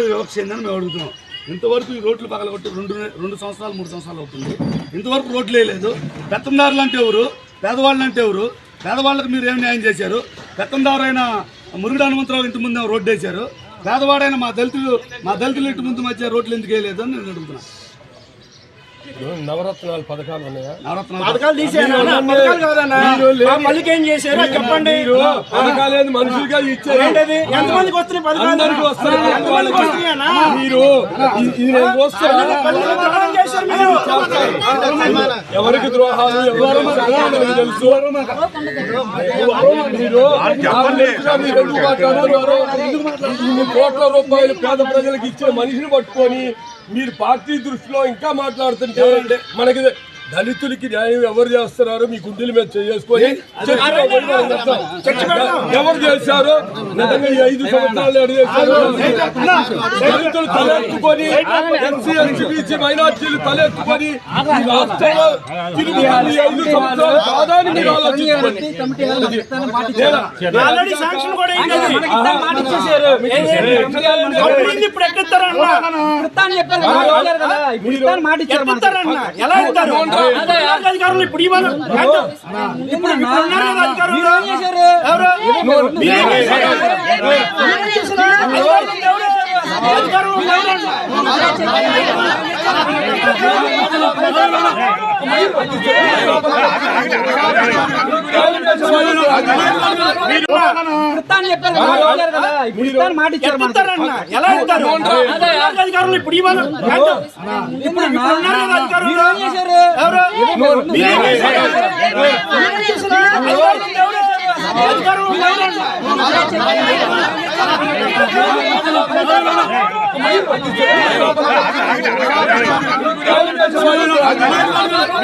వివక్ష ఏందని మేము అడుగుతున్నాం. ఇంతవరకు ఈ రోడ్లు పగలగొట్టి రెండు సంవత్సరాలు 3 సంవత్సరాలు అవుతుంది. ఇంతవరకు రోడ్లు వేయలేదు. పెత్తందారులు అంటే ఎవరు, పేదవాళ్ళు అంటే ఎవరు? పేదవాళ్ళకి మీరు ఏం న్యాయం చేశారు? పెత్తందారైన మురుగుడు హనుమంతరావు ఇంటి ముందు రోడ్డు వేశారు. పేదవాడైన మా దళితులు ఇంటి ముందు మధ్య రోడ్లు ఎందుకు వేయలేదు అని నేను అడుగుతున్నాను. నవరత్నాలు పథకాలు ఉన్నాయా? పథకాలు ఏం చేశారు చెప్పండి. పథకాలు మనుషులుగా ఇచ్చారు. ఎంతమందికి వస్తున్నాయి పథకాలు? మీరు ఎవరికి ద్రోహాలు తెలుసు. మీరు కోట్ల రూపాయలు పేద ప్రజలకు ఇచ్చే మనిషిని పట్టుకొని మీరు పార్టీ దృష్టిలో ఇంకా మాట్లాడుతుంటే మనకి దళితులకి న్యాయం ఎవరు చేస్తున్నారు? మీ గుండెల మీద చేసుకొని ఎవరు చేశారు? నిజంగా ఈ 5 సంవత్సరాలు దళితులు తలెత్తుకొని ఎస్సీ ఎస్టీ బీసీ మైనార్టీలు తలెత్తుకొని రాష్ట్రంలో తిరిగి 5 సంవత్సరాలు కాదని మీరు ఆలోచించుకోండి. అధికారులు ఇప్పుడు